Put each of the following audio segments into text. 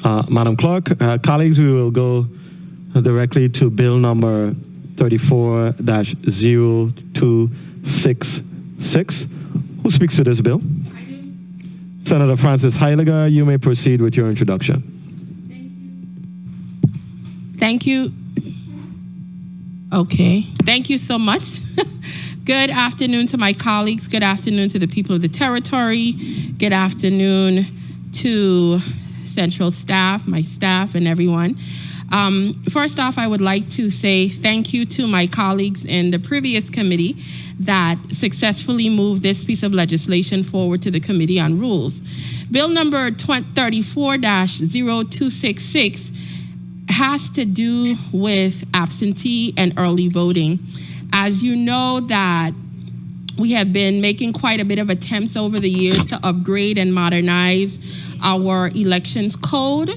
Madam Clerk, colleagues, we will go directly to bill number 34-0266. Who speaks to this bill? I do. Senator Francis Heiliger, you may proceed with your introduction. Thank you. Okay. Thank you so much. Good afternoon to my colleagues. Good afternoon to the people of the territory. Good afternoon to central staff, my staff, and everyone. First off, I would like to say thank you to my colleagues in the previous committee that successfully moved this piece of legislation forward to the Committee on Rules. Bill number 34-0266 has to do with absentee and early voting. As you know, that we have been making quite a bit of attempts over the years to upgrade and modernize our elections code.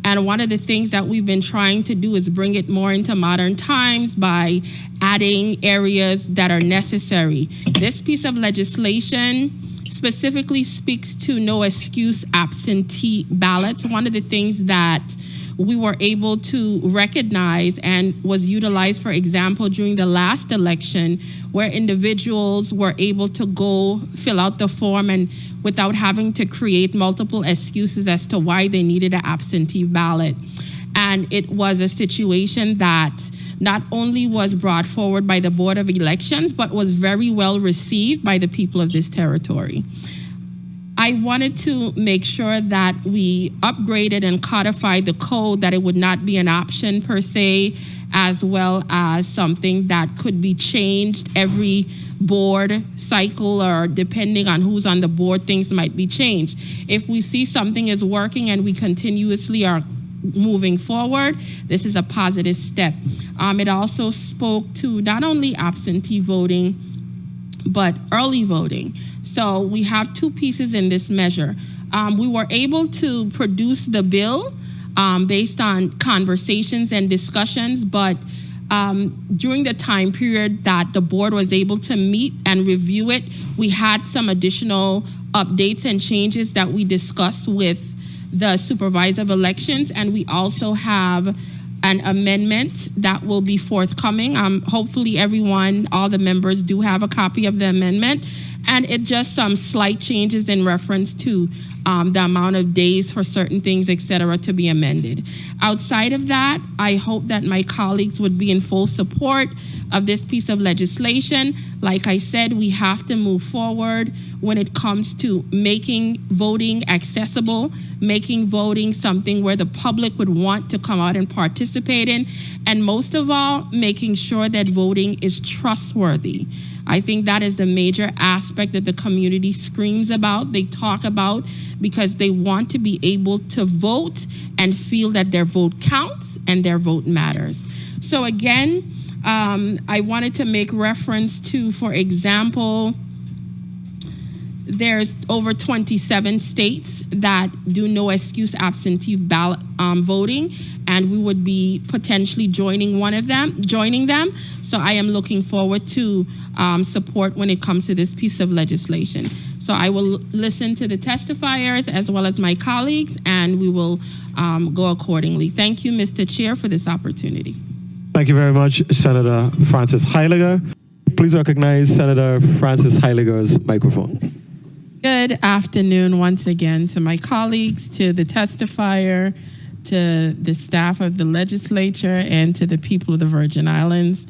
And one of the things that we've been trying to do is bring it more into modern times by adding areas that are necessary. This piece of legislation specifically speaks to no excuse absentee ballots. One of the things that we were able to recognize and was utilized, for example, during the last election, where individuals were able to go fill out the form and without having to create multiple excuses as to why they needed an absentee ballot. And it was a situation that not only was brought forward by the Board of Elections, but was very well received by the people of this territory. I wanted to make sure that we upgraded and codified the code, that it would not be an option per se, as well as something that could be changed every board cycle, or depending on who's on the board, things might be changed. If we see something is working and we continuously are moving forward, this is a positive step. It also spoke to not only absentee voting, but early voting. So we have two pieces in this measure. We were able to produce the bill based on conversations and discussions, but during the time period that the board was able to meet and review it, we had some additional updates and changes that we discussed with the supervisor of elections, and we also have an amendment that will be forthcoming. Hopefully everyone, all the members do have a copy of the amendment, and it just some slight changes in reference to the amount of days for certain things, et cetera, to be amended. Outside of that, I hope that my colleagues would be in full support of this piece of legislation. Like I said, we have to move forward when it comes to making voting accessible, making voting something where the public would want to come out and participate in, and most of all, making sure that voting is trustworthy. I think that is the major aspect that the community screams about, they talk about, because they want to be able to vote and feel that their vote counts and their vote matters. So again, I wanted to make reference to, for example, there's over 27 states that do no excuse absentee ballot voting, and we would be potentially joining them. So I am looking forward to support when it comes to this piece of legislation. So I will listen to the testifiers as well as my colleagues, and we will go accordingly. Thank you, Mr. Chair, for this opportunity. Thank you very much, Senator Francis Heiliger. Please recognize Senator Francis Heiliger's microphone. Good afternoon once again to my colleagues, to the testifier, to the staff of the legislature, and to the people of the Virgin Islands.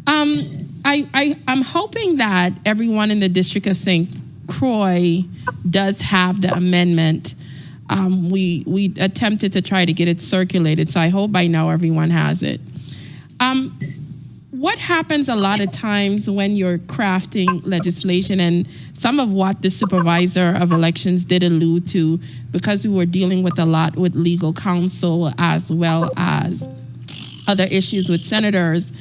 I'm hoping that everyone in the District of St. Croix does have the amendment. We attempted to try to get it circulated, so I hope by now everyone has it. What happens a lot of times when you're crafting legislation, and some of what the supervisor of elections did allude to, because we were dealing with a lot with legal counsel as well as other issues with senators,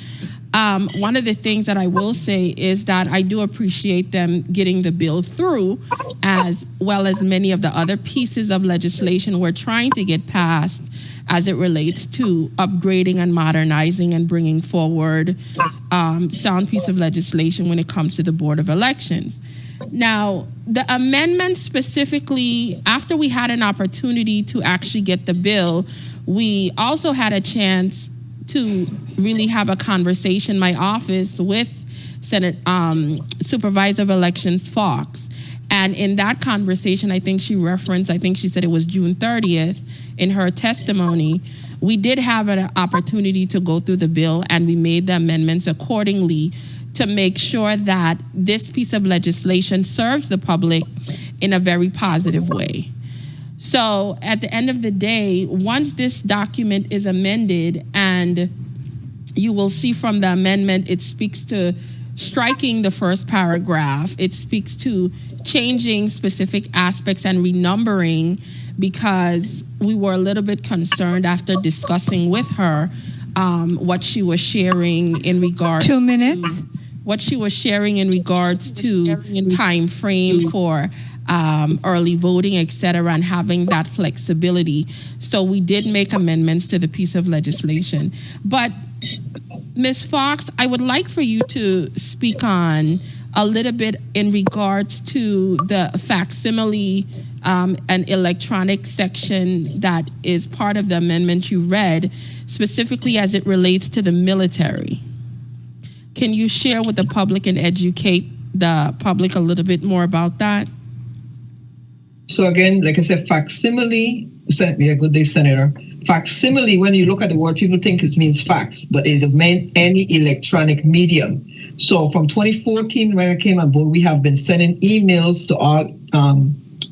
one of the things that I will say is that I do appreciate them getting the bill through, as well as many of the other pieces of legislation we're trying to get passed as it relates to upgrading and modernizing and bringing forward sound piece of legislation when it comes to the Board of Elections. Now, the amendment specifically, after we had an opportunity to actually get the bill, we also had a chance to really have a conversation, my office, with Senate Supervisor of Elections Fox. And in that conversation, I think she said it was June 30th in her testimony, we did have an opportunity to go through the bill, and we made the amendments accordingly to make sure that this piece of legislation serves the public in a very positive way. So at the end of the day, once this document is amended, and you will see from the amendment, it speaks to striking the first paragraph. It speaks to changing specific aspects and renumbering, because we were a little bit concerned after discussing with her what she was sharing in regards 2 minutes. What she was sharing in regards to time frame for early voting, et cetera, and having that flexibility. So we did make amendments to the piece of legislation. But Ms. Fox, I would like for you to speak on a little bit in regards to the facsimile and electronic section that is part of the amendment you read, specifically as it relates to the military. Can you share with the public and educate the public a little bit more about that? So again, like I said, facsimile, yeah, good day, Senator. Facsimile, when you look at the word, people think it means fax, but it meant any electronic medium. So from 2014, when I came on board, we have been sending emails to all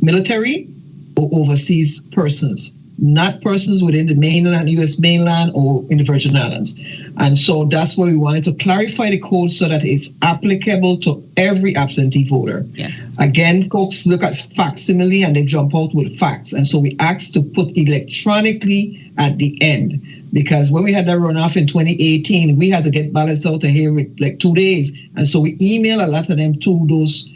military or overseas persons, not persons within the mainland, U.S. mainland, or in the Virgin Islands. And so that's why we wanted to clarify the code so that it's applicable to every absentee voter. Yes. Again, folks look at facsimile and they jump out with fax. And so we asked to put electronically at the end, because when we had that runoff in 2018, we had to get ballots out of here with like 2 days. And so we email a lot of them to those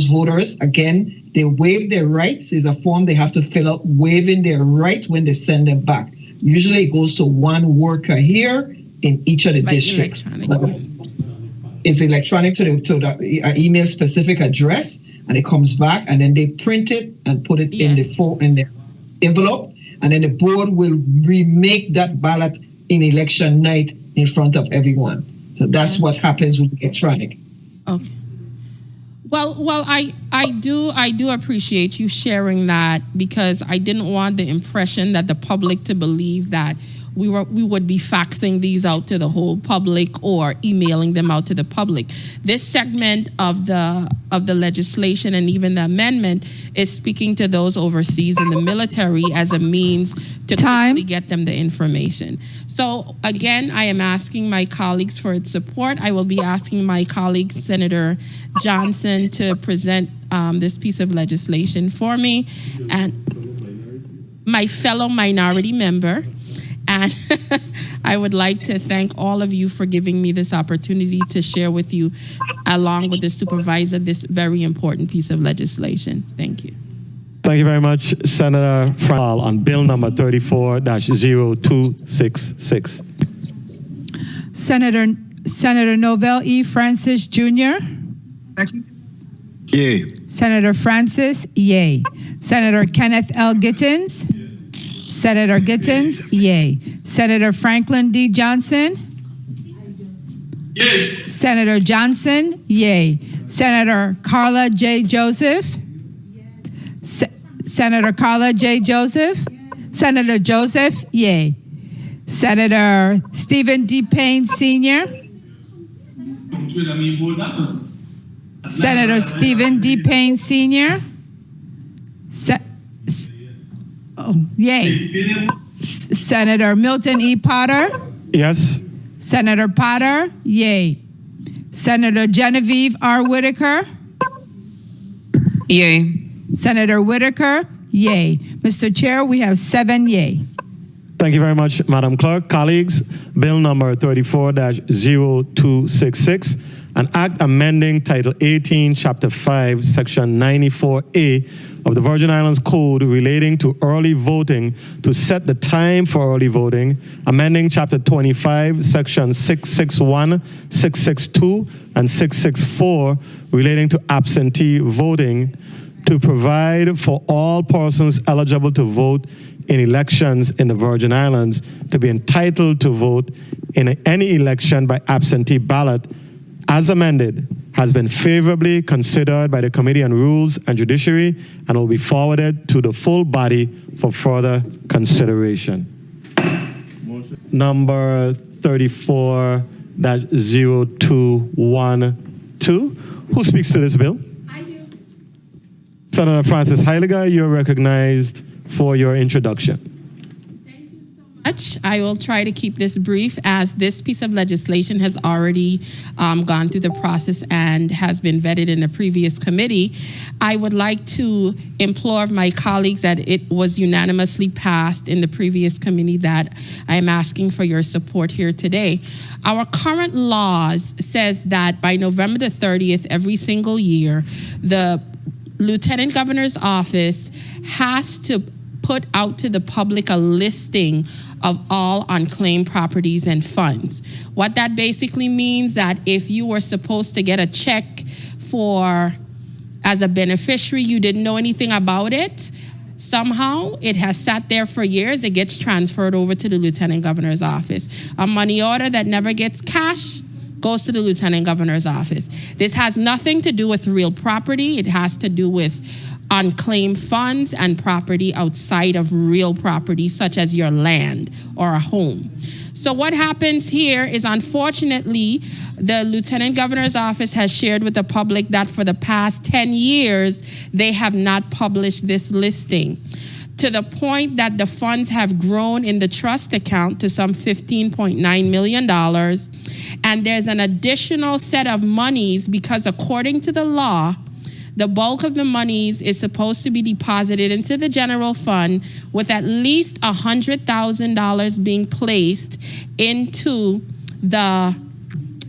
voters. Again, they waive their rights. Is a form they have to fill out, waiving their right when they send them back. Usually it goes to one worker here in each of the districts. It's electronic to the email specific address, and it comes back, and then they print it and put it in the envelope, and then the board will remake that ballot in election night in front of everyone. So that's what happens with electronic. Okay. Well, I do appreciate you sharing that, because I didn't want the impression that the public to believe that we would be faxing these out to the whole public or emailing them out to the public. This segment of the legislation and even the amendment is speaking to those overseas in the military as a means to quickly get them the information. So again, I am asking my colleagues for its support. I will be asking my colleague, Senator Johnson, to present this piece of legislation for me, and my fellow minority member. And I would like to thank all of you for giving me this opportunity to share with you, along with the supervisor, this very important piece of legislation. Thank you. Thank you very much, Senator Francis, on Bill number 34-0266. Senator Novell E. Francis Jr. Thank you. Yay. Senator Francis, yay. Senator Kenneth L. Gittins. Senator Gittins, yay. Senator Franklin D. Johnson. Yay. Senator Johnson, yay. Senator Carla J. Joseph. Senator Carla J. Joseph. Senator Joseph, yay. Senator Stephen D. Payne Sr. Senator Stephen D. Payne Sr. Yay. Senator Milton E. Potter. Yes. Senator Potter, yay. Senator Genevieve R. Whitaker. Yay. Senator Whitaker, yay. Mr. Chair, we have 7 yay. Thank you very much, Madam Clerk. Colleagues, Bill number 34-0266 an act amending Title 18, Chapter 5, Section 94A of the Virgin Islands Code relating to early voting to set the time for early voting, amending Chapter 25, Section 661, 662, and 664 relating to absentee voting to provide for all persons eligible to vote in elections in the Virgin Islands to be entitled to vote in any election by absentee ballot, as amended, has been favorably considered by the Committee on Rules and Judiciary and will be forwarded to the full body for further consideration. Number 34-0212. Who speaks to this bill? I do. Senator Francis Heiliger, you're recognized for your introduction. I will try to keep this brief as this piece of legislation has already gone through the process and has been vetted in a previous committee. I would like to implore my colleagues that it was unanimously passed in the previous committee that I am asking for your support here today. Our current laws says that by November the 30th every single year, the Lieutenant Governor's office has to put out to the public a listing of all unclaimed properties and funds. What that basically means that if you were supposed to get a check for, as a beneficiary, you didn't know anything about it, somehow it has sat there for years, it gets transferred over to the Lieutenant Governor's office. A money order that never gets cash goes to the Lieutenant Governor's office. This has nothing to do with real property. It has to do with unclaimed funds and property outside of real property, such as your land or a home. So what happens here is, unfortunately, the Lieutenant Governor's office has shared with the public that for the past 10 years, they have not published this listing, to the point that the funds have grown in the trust account to some $15.9 million. And there's an additional set of monies because, according to the law, the bulk of the monies is supposed to be deposited into the general fund, with at least $100,000 being placed into the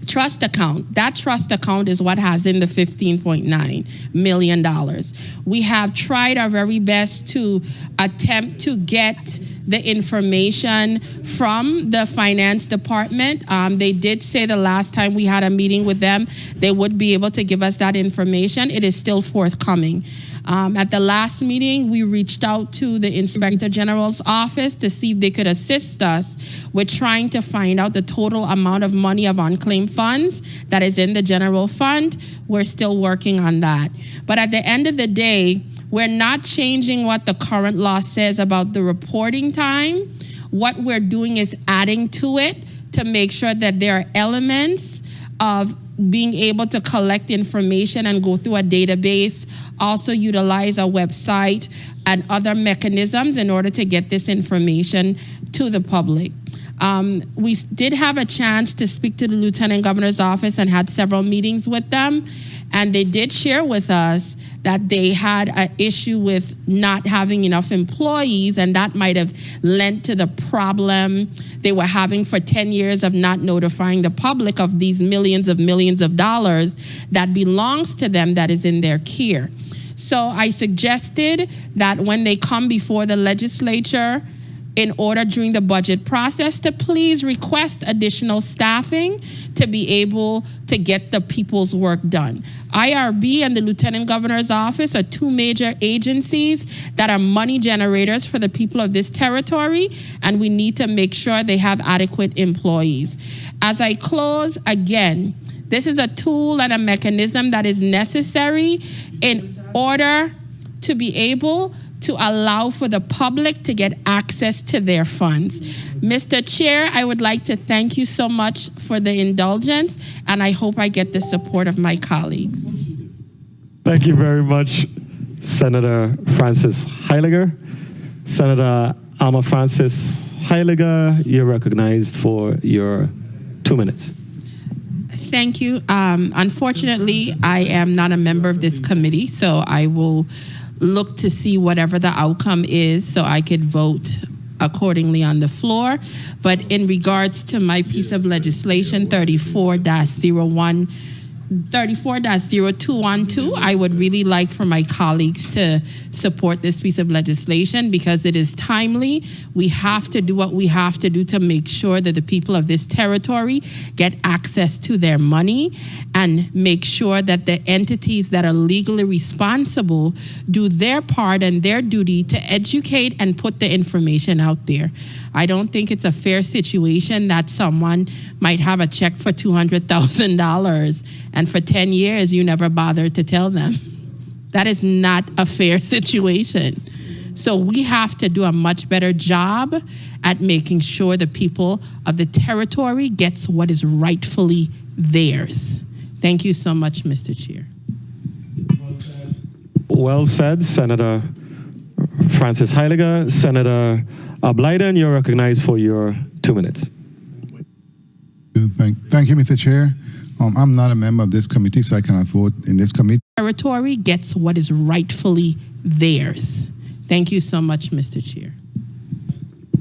trust account. That trust account is what has in the $15.9 million. We have tried our very best to attempt to get the information from the finance department. They did say the last time we had a meeting with them, they would be able to give us that information. It is still forthcoming. At the last meeting, we reached out to the Inspector General's office to see if they could assist us with trying to find out the total amount of money of unclaimed funds that is in the general fund. We're still working on that. But at the end of the day, we're not changing what the current law says about the reporting time. What we're doing is adding to it to make sure that there are elements of being able to collect information and go through a database, also utilize a website and other mechanisms in order to get this information to the public. We did have a chance to speak to the Lieutenant Governor's office and had several meetings with them, and they did share with us that they had an issue with not having enough employees, and that might have lent to the problem they were having for 10 years of not notifying the public of these millions of dollars that belongs to them that is in their care. So I suggested that when they come before the legislature, in order during the budget process, to please request additional staffing to be able to get the people's work done. IRB and the Lieutenant Governor's office are two major agencies that are money generators for the people of this territory, and we need to make sure they have adequate employees. As I close, again, this is a tool and a mechanism that is necessary in order to be able to allow for the public to get access to their funds. Mr. Chair, I would like to thank you so much for the indulgence, and I hope I get the support of my colleagues. Thank you very much, Senator Francis Heiliger. Senator Alma Francis Heyliger, you're recognized for your 2 minutes. Thank you. Unfortunately, I am not a member of this committee, so I will look to see whatever the outcome is so I could vote accordingly on the floor. But in regards to my piece of legislation, 34-0112, 34-0212, I would really like for my colleagues to support this piece of legislation because it is timely. We have to do what we have to do to make sure that the people of this territory get access to their money and make sure that the entities that are legally responsible do their part and their duty to educate and put the information out there. I don't think it's a fair situation that someone might have a check for $200,000 and for 10 years you never bothered to tell them. That is not a fair situation. So we have to do a much better job at making sure the people of the territory gets what is rightfully theirs. Thank you so much, Mr. Chair. Well said, Senator Francis Heiliger. Senator Blyden, you're recognized for your 2 minutes. Thank you, Mr. Chair. I'm not a member of this committee, so I cannot vote in this committee. Territory gets what is rightfully theirs. Thank you so much, Mr. Chair.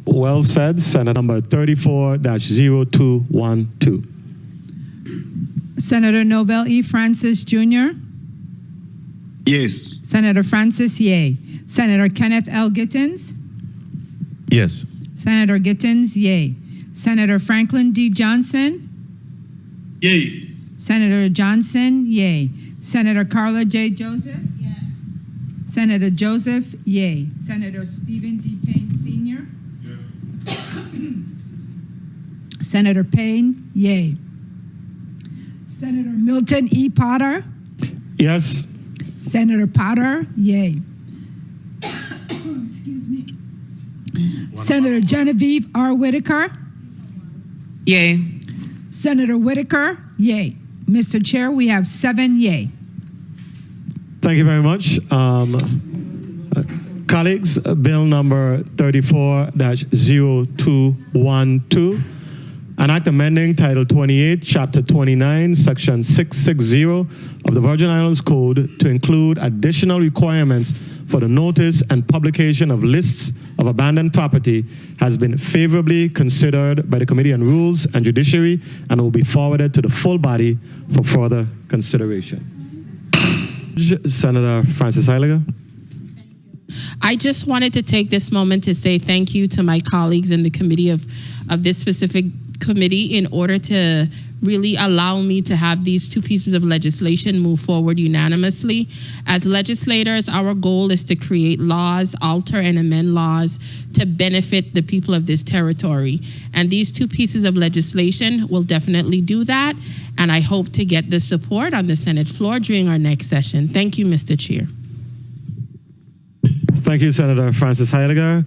Well said, Senator number 34-0212. Senator Nobel E. Francis Jr., Yes. Senator Francis Yeh, Senator Kenneth L. Gittens, Yes. Senator Gittens, yay. Senator Franklin D. Johnson, Yay. Senator Johnson, yay. Senator Carla J. Joseph, yes. Senator Joseph, yay. Senator Stephen D. Payne Sr., yes. Senator Payne, yay. Senator Milton E. Potter, Yes. Senator Potter, yay. Excuse me. Senator Genevieve R. Whitaker, Yay. Senator Whitaker, yay. Mr. Chair, we have 7 yay. Thank you very much. Colleagues, bill number 34-0212, an act amending Title 28, Chapter 29, Section 660 of the Virgin Islands Code to include additional requirements for the notice and publication of lists of abandoned property has been favorably considered by the Committee on Rules and Judiciary and will be forwarded to the full body for further consideration. Senator Francis Heiliger. I just wanted to take this moment to say thank you to my colleagues in the committee of this specific committee in order to really allow me to have these 2 pieces of legislation move forward unanimously. As legislators, our goal is to create laws, alter and amend laws to benefit the people of this territory. And these 2 pieces of legislation will definitely do that. And I hope to get the support on the Senate floor during our next session. Thank you, Mr. Chair. Thank you, Senator Francis Heiliger.